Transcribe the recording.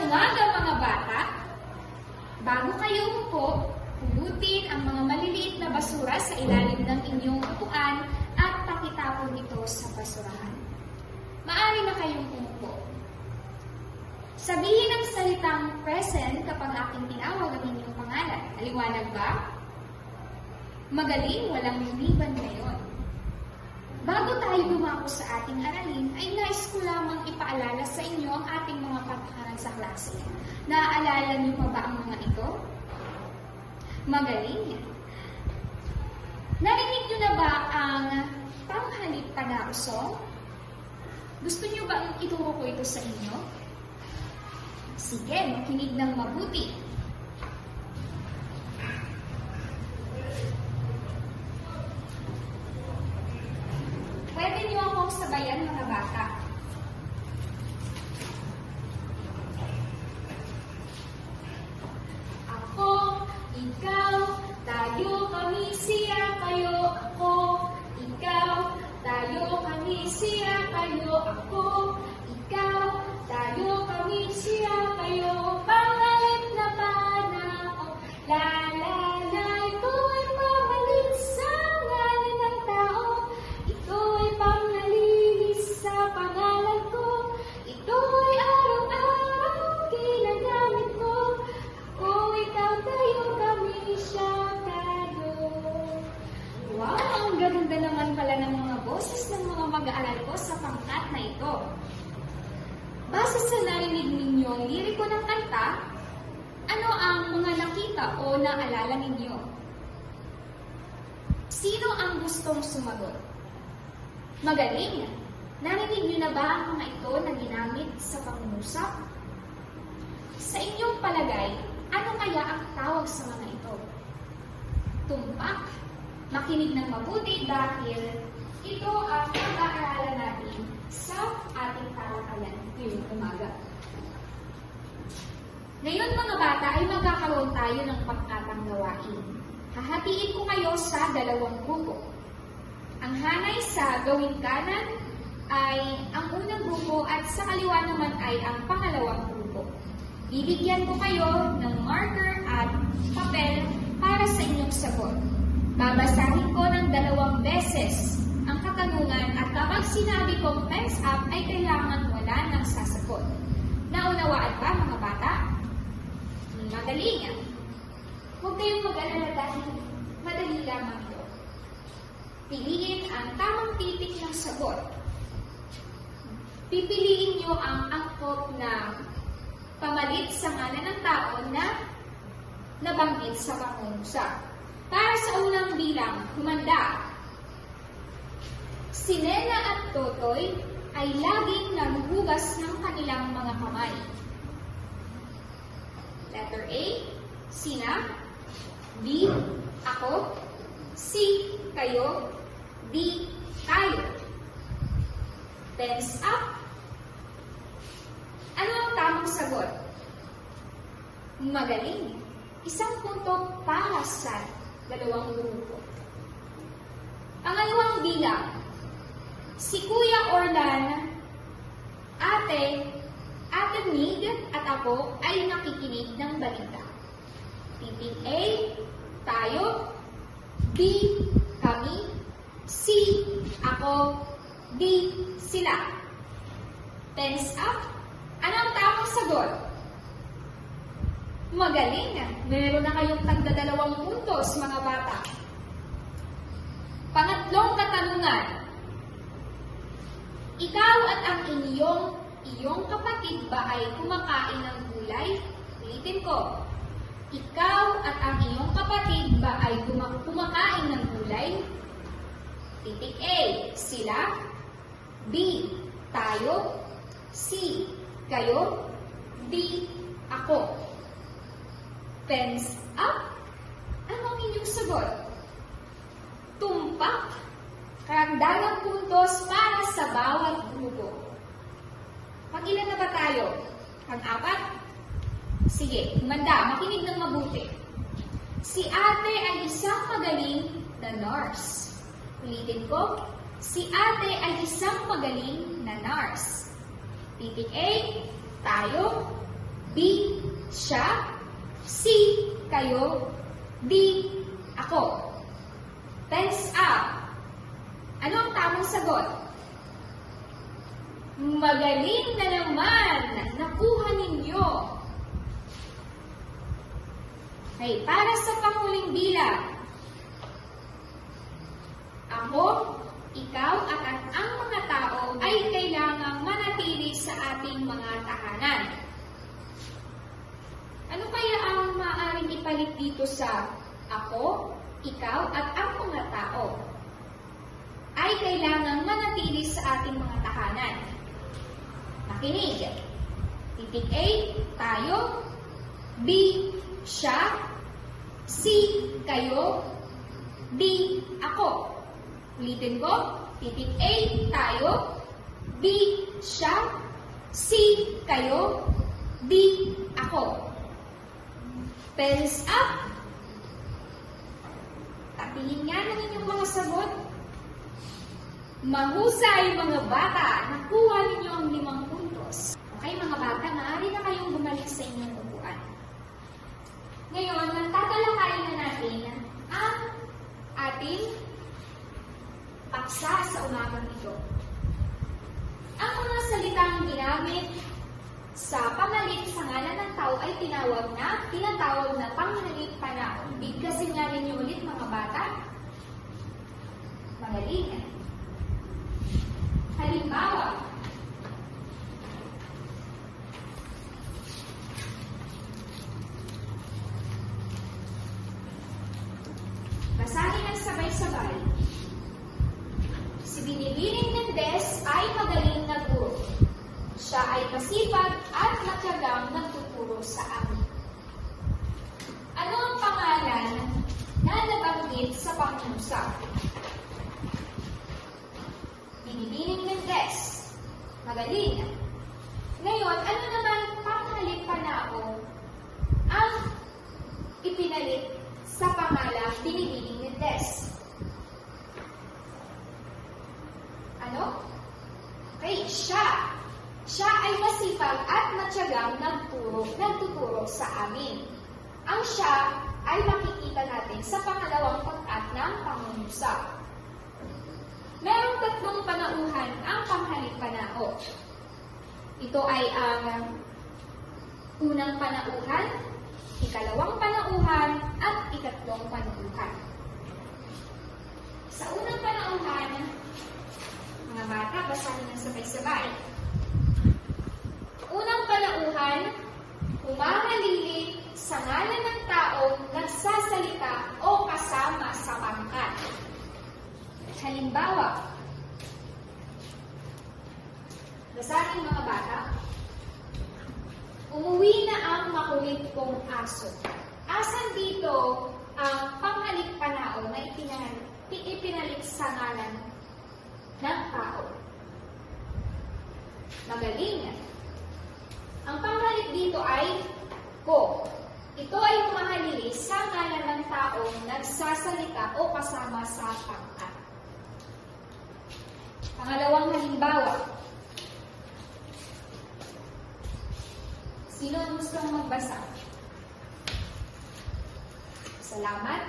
umaga mga bata. Bago kayo umupo, pulutin ang mga maliliit na basura sa ilalim ng inyong upuan at pakitapon ito sa basurahan. Maaari na kayong umupo. Sabihin ang salitang present kapag aking tinawag ang inyong pangalan. Maliwanag ba? Magaling, walang lumiban ngayon. Bago tayo dumako sa ating aralin, ay nais ko lamang ipaalala sa inyo ang ating mga patakaran sa klase. Naaalala niyo pa ba ang mga ito? Magaling. Narinig niyo na ba ang panghalip panausong? Gusto niyo ba ituro ko ito sa inyo? Sige, makinig ng mabuti. Pwede niyo akong sabayan mga bata. Ako, ikaw, tayo, kami, siya, kayo. Ako, ikaw, tayo, kami, siya, kayo. Ako, ikaw, tayo, kami, siya, kayo. Pangalit na panahon, la la la, ito ay pamalit sa ngalan ng tao. Ito ay panglilis sa pangalan ko. Ito ay araw-araw ginagamit ko. Ako, ikaw, tayo, kami, siya, kayo. Wow, ang ganda naman pala ng mga boses ng mga mag-aaral ko sa pangkat na ito. Base sa narinig ninyong liriko ng kanta, ano ang mga nakita o naalala ninyo? Sino ang gustong sumagot? Magaling! Narinig niyo na ba ang mga ito na ginamit sa pangungusap? Sa inyong palagay, ano kaya ang tawag sa mga ito? Tumpak. Makinig ng mabuti dahil ito ang pag-aaralan natin sa ating talakayan ngayong umaga. Ngayon mga bata ay magkakaroon tayo ng pangkatang gawain. Hahatiin ko kayo sa dalawang grupo. Ang hanay sa gawing kanan ay ang unang grupo at sa kaliwa naman ay ang pangalawang grupo. Bibigyan ko kayo ng marker at papel para sa inyong sagot. Babasahin ko ng 2 beses ang katanungan at kapag sinabi kong time's up ay kailangan wala nang sasagot. Naunawaan ba mga bata? Madali yan. Huwag kayong mag-alala dahil madali lamang ito. Piliin ang tamang titik ng sagot. Pipiliin nyo ang angkop na pamalit sa ngalan ng tao na nabanggit sa pangungusap. Para sa unang bilang, humanda. Si Nena at Totoy ay laging naghuhugas ng kanilang mga kamay. Letter A, sina. B, ako. C, kayo. D, tayo. Tense up. Ano ang tamang sagot? Magaling. 1 punto para sa 2 grupo. Pangalawang bilang. Si Kuya Orlan, Ate Mig at ako ay nakikinig ng balita. Titik A, tayo. B, kami. C, ako. D, sila. Tense up. Ano ang tamang sagot? Magaling! Meron na kayong tagda 2 puntos, mga bata. Pangatlong katanungan. Ikaw at ang iyong kapatid ba ay kumakain ng gulay? Ulitin ko. Ikaw at ang iyong kapatid ba ay kumakain ng gulay? Titik A, sila. B, tayo. C, kayo. D, ako. Pens up. Ano ang inyong sagot? Tumpak. Karagdagang puntos para sa bawat grupo. Pag-ilan na ba tayo? Pang-4? Sige, humanda. Makinig ng mabuti. Si Ate ay isang magaling na nurse. Ulitin ko. Si Ate ay isang magaling na nurse. Titik A, tayo. B, B, siya. C, kayo. D, ako. Tense up. Ano ang tamang sagot? Magaling na naman! Nakuha ninyo! Okay, para sa panghuling bilang. Ako, ikaw, at ang mga tao ay kailangang manatili sa ating mga tahanan. Ano kaya ang maaaring ipalit dito sa ako, ikaw, at ang mga tao? Ay kailangang manatili sa ating mga tahanan. Makinig. Titik A, tayo. B, siya. C, kayo. D, ako. Ulitin ko. Titik A, tayo. B, siya. C, kayo. D, ako. Pens up. Tatingin nga ng inyong mga sagot. Mahusay mga bata. Nakuha ninyo ang 5 puntos. Okay mga bata, maaari na kayong bumalik sa inyong upuan. Ngayon, tatalakayin na natin ang ating paksa sa umagang ito. Ang mga salitang ginamit sa pamalit sa ngalan ng tao ay tinatawag na panghalit panahon. Bigkasin nga ninyo ulit mga bata. Magaling. Halimbawa, basahin ang sabay-sabay. Si Binibining Mendez ay magaling na guro. Siya ay masipag at matyagang nagtuturo sa amin. Ano ang pangalan na nabanggit sa pangungusap? Binibining Mendez. Magaling. Ngayon, ano naman panghalit panahon ang ipinalit sa pangalang Binibining Mendez? Ano? Okay, siya. Siya ay masipag at matyagang nagtuturo sa amin. Ang siya ay makikita natin sa pangalawang pag-at ng pangungusap. Merong 3 panauhan ang panghalit panao. Ito ay ang unang panauhan, ikalawang panauhan, at ikatlong panauhan. Sa unang panauhan, mga bata, basahin ng sabay-sabay. Unang panauhan, humahalili sa ngalan ng taong nagsasalita o kasama sa pangkat. Halimbawa, basahin mga bata. Umuwi na ang makulit kong aso. Asan dito ang panghalit panao na ipinalit sa ngalan ng tao? Magaling. Ang panghalit dito ay ko. Ito ay humahalili sa ngalan ng taong nagsasalita o kasama sa pangkat. Pangalawang halimbawa. Sino ang gustong magbasa? Salamat.